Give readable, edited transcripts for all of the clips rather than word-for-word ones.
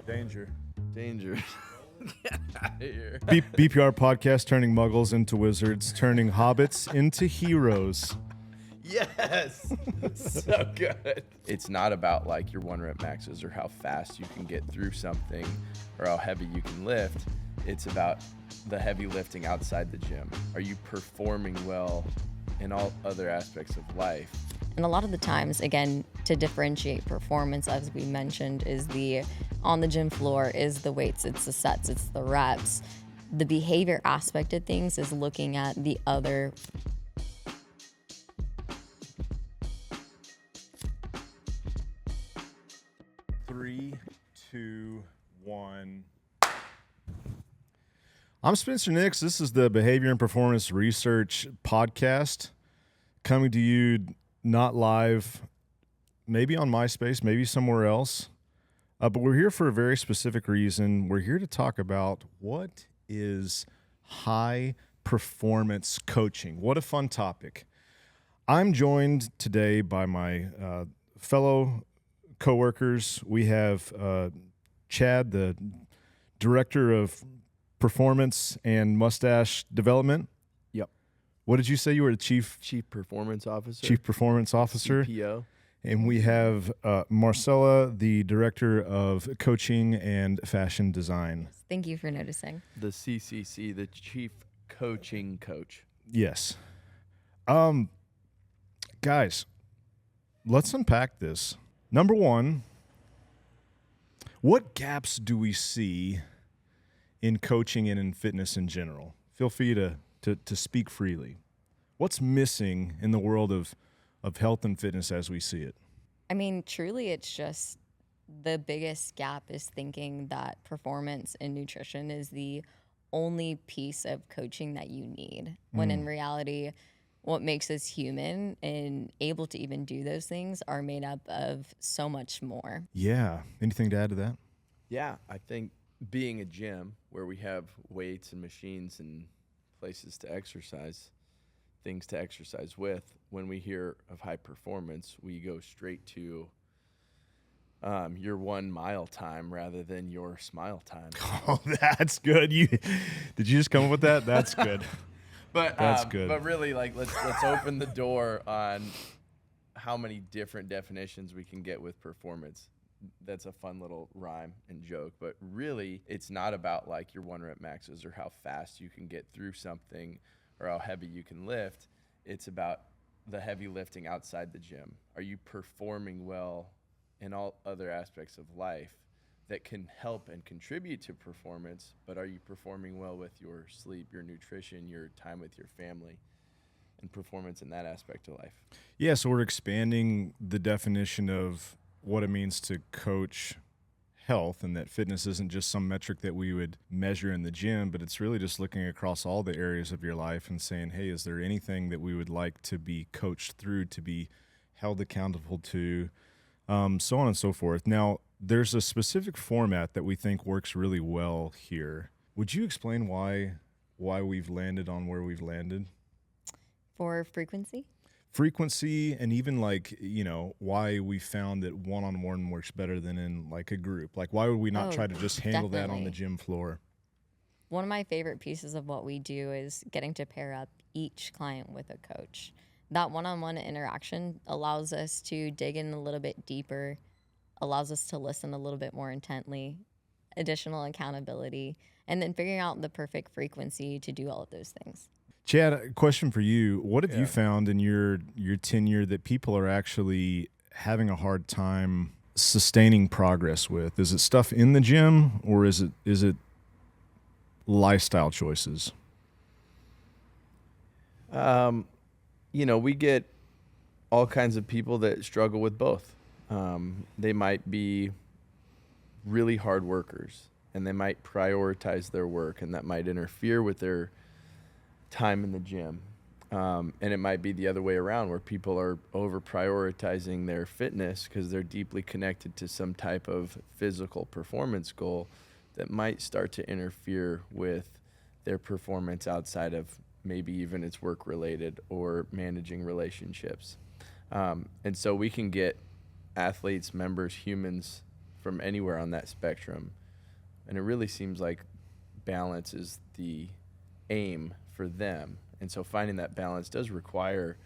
Danger. Danger. Get out of here. BPR podcast turning muggles into wizards, turning hobbits into heroes. Yes. So good. It's not about like your 1 rep maxes or how fast you can get through something or how heavy you can lift. It's about the heavy lifting outside the gym. Are you performing well in all other aspects of life? And a lot of the times, again, to differentiate performance, as we mentioned, is the on the gym floor, is the weights, it's the sets, it's the reps. The behavior aspect of things is looking at the other. Three, two, one. I'm Spencer Nix. This is the Behavior and Performance Research Podcast, coming to you not live, maybe on MySpace, maybe somewhere else. But we're here for a very specific reason. We're here to talk about what is high performance coaching. What a fun topic. I'm joined today by my fellow coworkers. We have Chad, the director of performance and mustache development. Yep. What did you say? You were the chief Performance officer. chief performance officer. CPO. And we have Marcella, the director of coaching and fashion design. Thank you for noticing. The CCC, the chief coaching coach. Yes. Guys, let's unpack this. Number one, what gaps do we see in coaching and in fitness in general? Feel free to speak freely. What's missing in the world of health and fitness as we see it? I mean, truly, it's just the biggest gap is thinking that performance and nutrition is the only piece of coaching that you need, when in reality, what makes us human and able to even do those things are made up of so much more. Yeah. Anything to add to that? Yeah, I think being a gym where we have weights and machines and places to exercise, things to exercise with, when we hear of high performance, we go straight to your 1 mile time rather than your smile time. Oh, that's good. Did you just come up with that? That's good. But That's good. But really, like, let's open the door on how many different definitions we can get with performance. That's a fun little rhyme and joke, but really, it's not about like your 1 rep maxes or how fast you can get through something or how heavy you can lift. It's about the heavy lifting outside the gym. Are you performing well in all other aspects of life that can help and contribute to performance, but are you performing well with your sleep, your nutrition, your time with your family, and performance in that aspect of life? Yeah, so we're expanding the definition of what it means to coach health, and that fitness isn't just some metric that we would measure in the gym, but it's really just looking across all the areas of your life and saying, hey, is there anything that we would like to be coached through, to be held accountable to, so on and so forth. Now, there's a specific format that we think works really well here. Would you explain why we've landed on where we've landed? For frequency? Frequency, and even like, why we found that one-on-one works better than in like a group. Like, why would we not try to just handle that on the definitely. gym floor? One of my favorite pieces of what we do is getting to pair up each client with a coach. That one-on-one interaction allows us to dig in a little bit deeper, allows us to listen a little bit more intently, additional accountability, and then figuring out the perfect frequency to do all of those things. Chad, a question for you. What have Yeah. you found in your tenure that people are actually having a hard time sustaining progress with? Is it stuff in the gym, or is it lifestyle choices? We get all kinds of people that struggle with both. They might be really hard workers, and they might prioritize their work, and that might interfere with their time in the gym. And it might be the other way around, where people are over prioritizing their fitness because they're deeply connected to some type of physical performance goal that might start to interfere with their performance outside of maybe even it's work related or managing relationships. And so we can get athletes, members, humans from anywhere on that spectrum. And it really seems like balance is the aim for them. And so finding that balance does require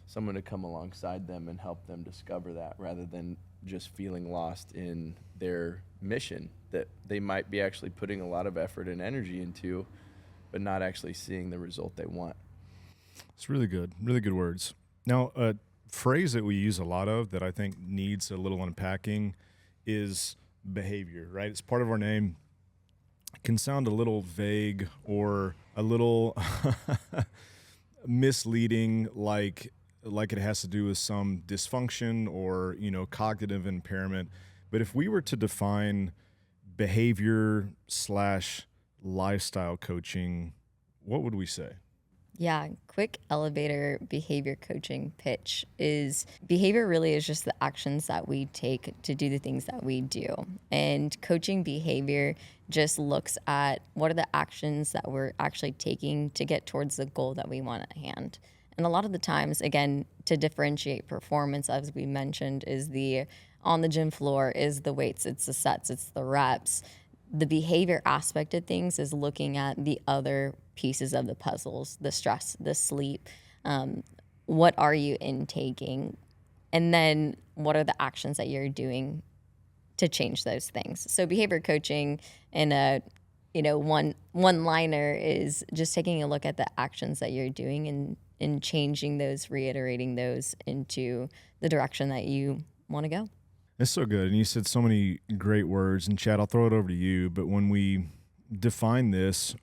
someone to come alongside them and help them discover that, rather than just feeling lost in their mission that they might be actually putting a lot of effort and energy into, but not actually seeing the result they want. It's really good words. Now, a phrase that we use a lot of that I think needs a little unpacking is behavior, right? It's part of our name. It can sound a little vague or a little misleading, like it has to do with some dysfunction or, cognitive impairment. But if we were to define behavior / lifestyle coaching, what would we say? Yeah, quick elevator behavior coaching pitch is behavior really is just the actions that we take to do the things that we do. And coaching behavior just looks at what are the actions that we're actually taking to get towards the goal that we want at hand. And a lot of the times, again, to differentiate performance, as we mentioned, is the on the gym floor, is the weights, it's the sets, it's the reps. The behavior aspect of things is looking at the other pieces of the puzzles, the stress, the sleep. What are you intaking? And then what are the actions that you're doing to change those things? So behavior coaching in a one-liner is just taking a look at the actions that you're doing and changing those, reiterating those into the direction that you want to go. It's so good. And you said so many great words. And Chad, I'll throw it over to you. But when we define this,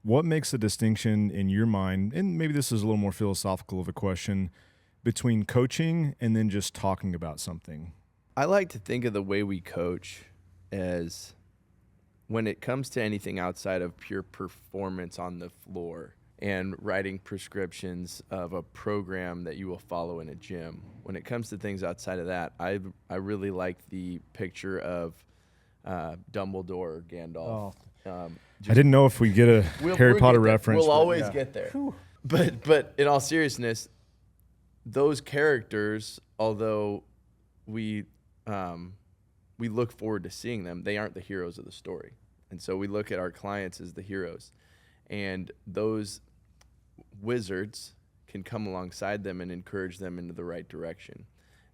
what makes a distinction in your mind, and maybe this is a little more philosophical of a question, between coaching and then just talking about something? I like to think of the way we coach as, when it comes to anything outside of pure performance on the floor and writing prescriptions of a program that you will follow in a gym, when it comes to things outside of that, I really like the picture of Dumbledore or Gandalf. I didn't know if we get a Harry Potter reference. We'll always get there. But in all seriousness, those characters, although we look forward to seeing them, they aren't the heroes of the story. And so we look at our clients as the heroes. And those wizards can come alongside them and encourage them into the right direction.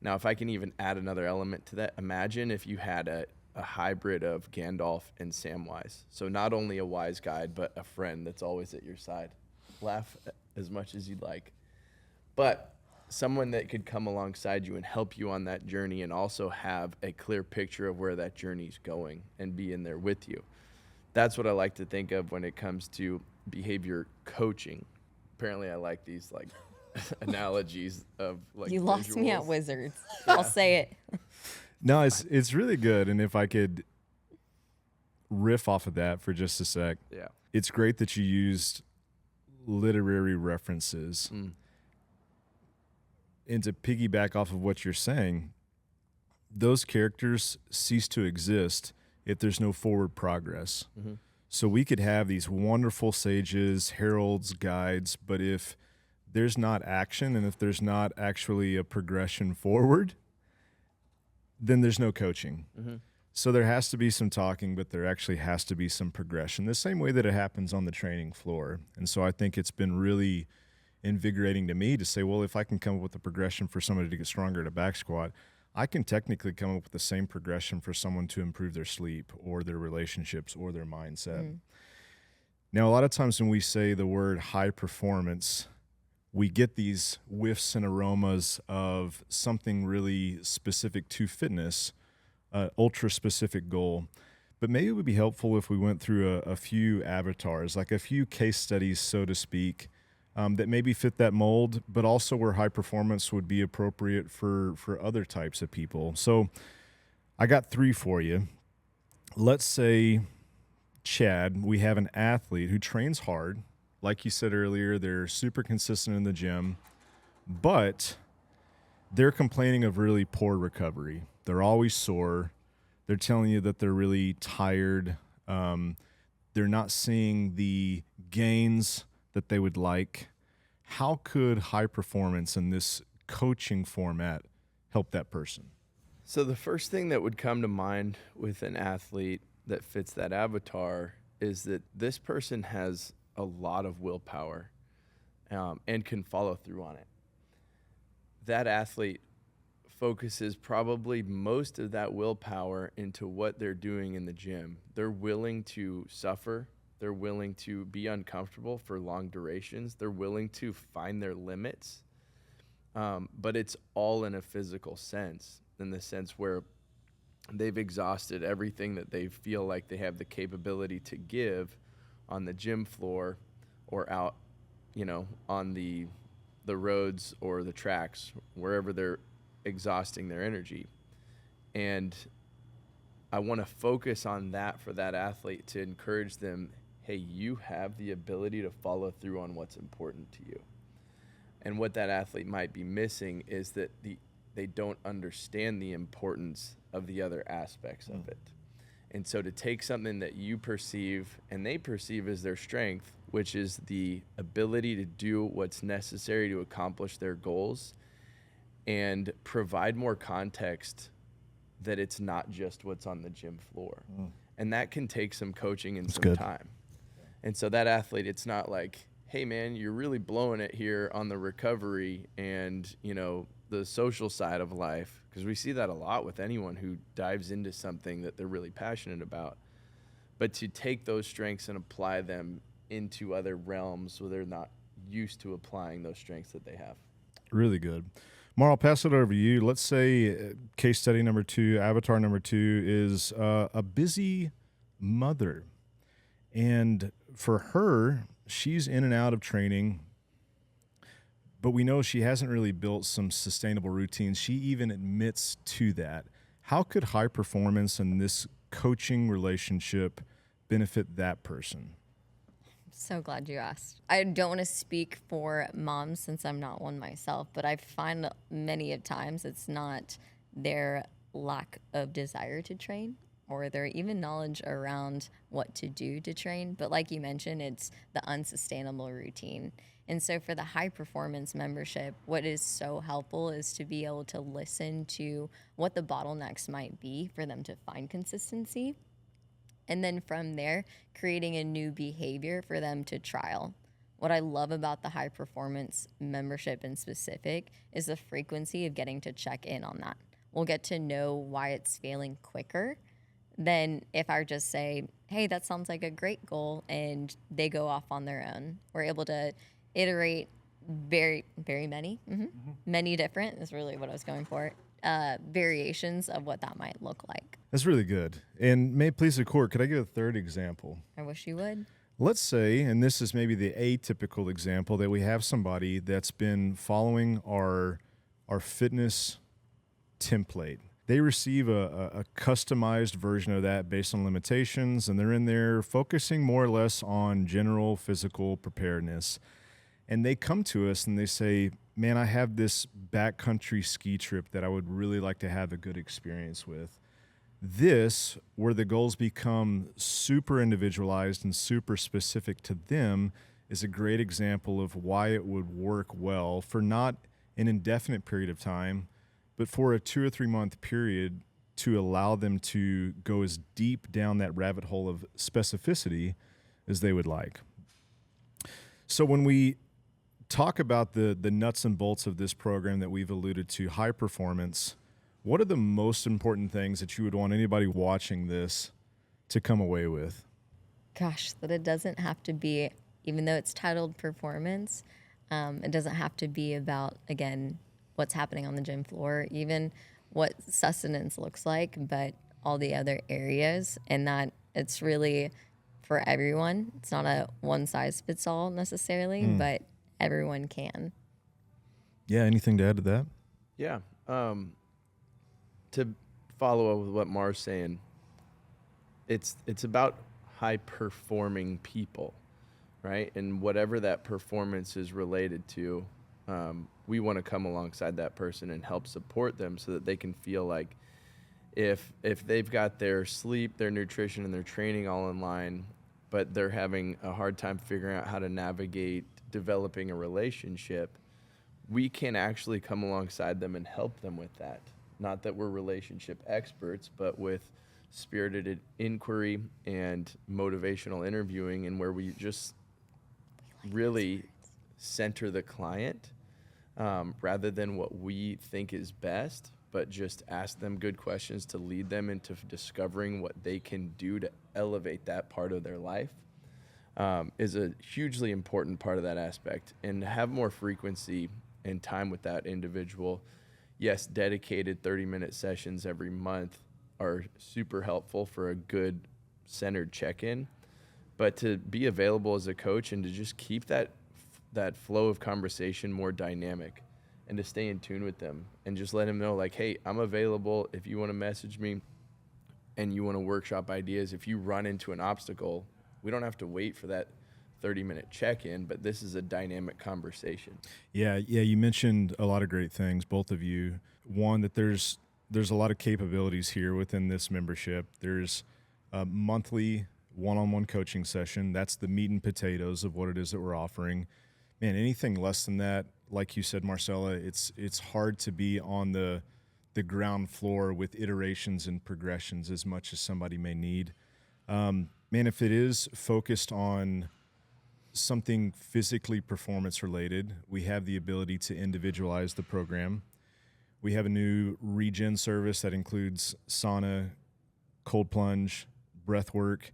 Now, if I can even add another element to that, imagine if you had a hybrid of Gandalf and Samwise. So not only a wise guide, but a friend that's always at your side. Laugh as much as you'd like. But someone that could come alongside you and help you on that journey, and also have a clear picture of where that journey's going and be in there with you. That's what I like to think of when it comes to behavior coaching. Apparently I like these analogies of you lost visuals. me at wizards. I'll say it. No, it's really good. And if I could riff off of that for just a sec. Yeah. It's great that you used literary references. And to piggyback off of what you're saying, those characters cease to exist if there's no forward progress. Mm-hmm. So we could have these wonderful sages, heralds, guides, but if there's not action and if there's not actually a progression forward, then there's no coaching. Mm-hmm. So there has to be some talking, but there actually has to be some progression, the same way that it happens on the training floor. And so I think it's been really invigorating to me to say, well, if I can come up with a progression for somebody to get stronger at a back squat, I can technically come up with the same progression for someone to improve their sleep or their relationships or their mindset. Now, a lot of times when we say the word high performance, we get these whiffs and aromas of something really specific to fitness, ultra specific goal. But maybe it would be helpful if we went through a few avatars, like a few case studies, so to speak, that maybe fit that mold, but also where high performance would be appropriate for other types of people. So I got 3 for you. Let's say, Chad, we have an athlete who trains hard. Like you said earlier, they're super consistent in the gym, but they're complaining of really poor recovery. They're always sore. They're telling you that they're really tired. They're not seeing the gains that they would like. How could high performance in this coaching format help that person? So the first thing that would come to mind with an athlete that fits that avatar is that this person has a lot of willpower and can follow through on it. That athlete focuses probably most of that willpower into what they're doing in the gym. They're willing to suffer. They're willing to be uncomfortable for long durations. They're willing to find their limits. But it's all in a physical sense, in the sense where they've exhausted everything that they feel like they have the capability to give on the gym floor or out, on the roads or the tracks, wherever they're exhausting their energy. And I want to focus on that for that athlete to encourage them, hey, you have the ability to follow through on what's important to you. And what that athlete might be missing is that they don't understand the importance of the other aspects of it. And so to take something that you perceive and they perceive as their strength, which is the ability to do what's necessary to accomplish their goals, and provide more context that it's not just what's on the gym floor. And that can take some coaching and some time. And so that athlete, it's not like, hey man, you're really blowing it here on the recovery and, the social side of life, because we see that a lot with anyone who dives into something that they're really passionate about. But to take those strengths and apply them into other realms where they're not used to applying those strengths that they have. Really good. Mar, I'll pass it over to you. Let's say case study number 2, avatar number 2 is a busy mother. And for her, she's in and out of training, but we know she hasn't really built some sustainable routines. She even admits to that. How could high performance and this coaching relationship benefit that person? So glad you asked. I don't want to speak for moms since I'm not one myself, but I find many of times it's not their lack of desire to train or their even knowledge around what to do to train. But like you mentioned, it's the unsustainable routine. And so for the high performance membership, what is so helpful is to be able to listen to what the bottlenecks might be for them to find consistency. And then from there, creating a new behavior for them to trial. What I love about the high performance membership in specific is the frequency of getting to check in on that. We'll get to know why it's failing quicker than if I just say, hey, that sounds like a great goal, and they go off on their own. We're able to iterate very, very many different, is really what I was going for, variations of what that might look like. That's really good. And may it please the court, could I give a third example? I wish you would. Let's say, and this is maybe the atypical example, that we have somebody that's been following our fitness template. They receive a customized version of that based on limitations, and they're in there focusing more or less on general physical preparedness. And they come to us and they say, man, I have this backcountry ski trip that I would really like to have a good experience with. This, where the goals become super individualized and super specific to them, is a great example of why it would work well for not an indefinite period of time, but for a 2 or 3 month period to allow them to go as deep down that rabbit hole of specificity as they would like. So when we talk about the nuts and bolts of this program that we've alluded to, high performance, what are the most important things that you would want anybody watching this to come away with? Gosh, that it doesn't have to be, even though it's titled performance, it doesn't have to be about, again, what's happening on the gym floor, even what sustenance looks like, but all the other areas, and that it's really for everyone. It's not a one size fits all necessarily, but everyone can. Yeah, anything to add to that? Yeah. To follow up with what Mar's saying, it's about high performing people, right? And whatever that performance is related to, we want to come alongside that person and help support them so that they can feel like if they've got their sleep, their nutrition, and their training all in line, but they're having a hard time figuring out how to navigate developing a relationship, we can actually come alongside them and help them with that. not that we're relationship experts, but with spirited inquiry and motivational interviewing, and where we just really center the client rather than what we think is best, but just ask them good questions to lead them into discovering what they can do to elevate that part of their life, is a hugely important part of that aspect. And have more frequency and time with that individual. Yes, dedicated 30-minute sessions every month are super helpful for a good centered check-in, but to be available as a coach and to just keep that flow of conversation more dynamic, and to stay in tune with them and just let them know, like, hey, I'm available if you want to message me and you want to workshop ideas. If you run into an obstacle, we don't have to wait for that 30-minute check-in, but this is a dynamic conversation. Yeah, you mentioned a lot of great things, both of you. One, that there's a lot of capabilities here within this membership. There's a monthly one-on-one coaching session. That's the meat and potatoes of what it is that we're offering. Man, anything less than that, like you said, Marcella, it's hard to be on the ground floor with iterations and progressions as much as somebody may need. Man, if it is focused on something physically performance related, we have the ability to individualize the program. We have a new regen service that includes sauna, cold plunge, breath work.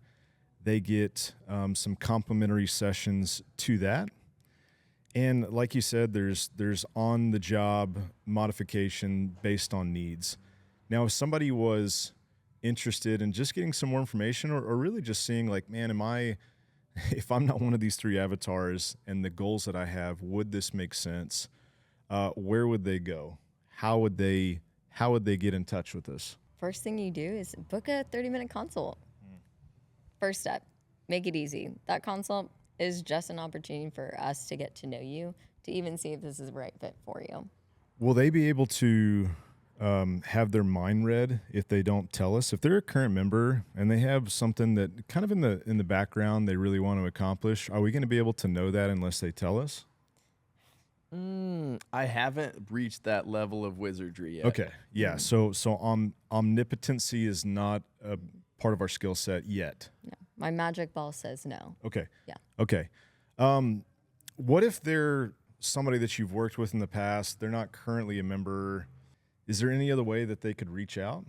They get some complimentary sessions to that. And like you said, there's on-the-job modification based on needs. Now, if somebody was interested in just getting some more information, or really just seeing, like, man, if I'm not one of these three avatars and the goals that I have, would this make sense? Where would they go? How would they get in touch with us? First thing you do is book a 30-minute consult. First step, make it easy. That consult is just an opportunity for us to get to know you, to even see if this is the right fit for you. Will they be able to have their mind read if they don't tell us? If they're a current member and they have something that kind of in the background they really want to accomplish, are we going to be able to know that unless they tell us? I haven't reached that level of wizardry yet. Okay, yeah. So omnipotency is not a part of our skill set yet. No, my magic ball says no. Okay. Yeah. Okay. What if they're somebody that you've worked with in the past, they're not currently a member? Is there any other way that they could reach out?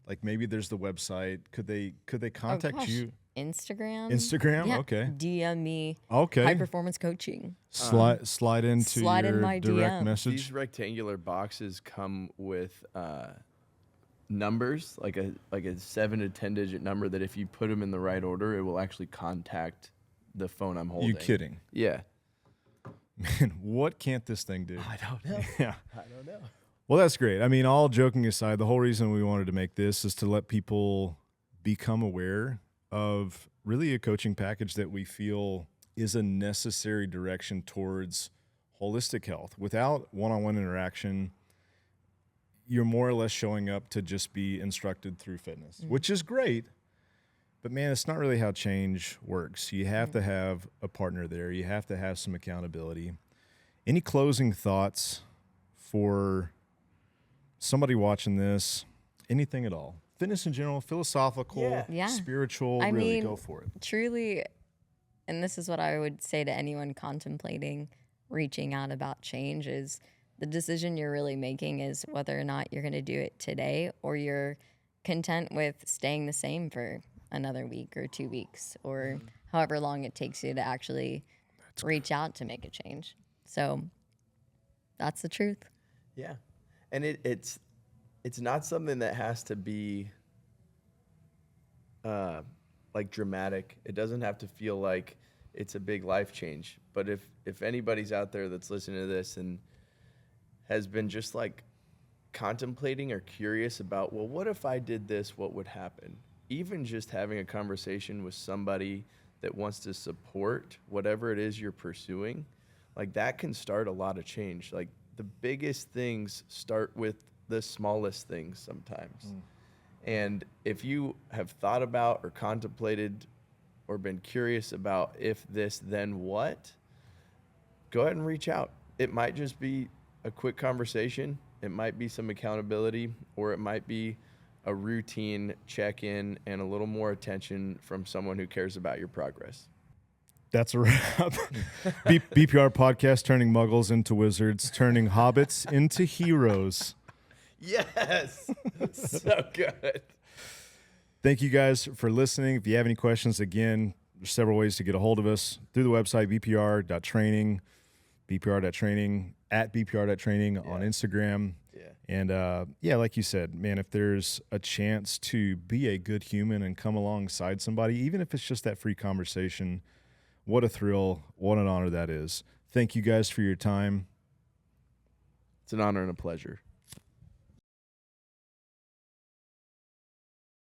Like, maybe there's the website. Could they contact you? Instagram? Yeah. Okay. DM me. Okay. High performance coaching. Slide into slide your in my direct DM. message. These rectangular boxes come with numbers, like a 7 to 10 digit number that if you put them in the right order, it will actually contact the phone I'm holding. You kidding? Yeah. Man, what can't this thing do? I don't know. Yeah. I don't know. Well, that's great. I mean, all joking aside, the whole reason we wanted to make this is to let people become aware of really a coaching package that we feel is a necessary direction towards holistic health. Without one-on-one interaction, you're more or less showing up to just be instructed through fitness, which is great. But man, it's not really how change works. You have to have a partner there. You have to have some accountability. Any closing thoughts for somebody watching this? Anything at all? Fitness in general, philosophical, Yeah. spiritual, I really mean, go for it. Truly, and this is what I would say to anyone contemplating reaching out about change, is the decision you're really making is whether or not you're going to do it today, or you're content with staying the same for another week or 2 weeks, or however long it takes you to actually reach out to make a change. So that's the truth. Yeah. And it's not something that has to be like dramatic. It doesn't have to feel like it's a big life change. But if anybody's out there that's listening to this and has been just like contemplating or curious about, well, what if I did this, what would happen? Even just having a conversation with somebody that wants to support whatever it is you're pursuing, like that can start a lot of change. Like the biggest things start with the smallest things sometimes. And if you have thought about or contemplated or been curious about if this, then what, go ahead and reach out. It might just be a quick conversation. It might be some accountability, or it might be a routine check-in and a little more attention from someone who cares about your progress. That's a wrap. BPR podcast, turning muggles into wizards, turning hobbits into heroes. Yes. So good. Thank you guys for listening. If you have any questions, again, there's several ways to get a hold of us through the website, bpr.training, bpr.training, at bpr.training on Instagram. Yeah. And like you said, man, if there's a chance to be a good human and come alongside somebody, even if it's just that free conversation, what a thrill, what an honor that is. Thank you guys for your time. It's an honor and a pleasure.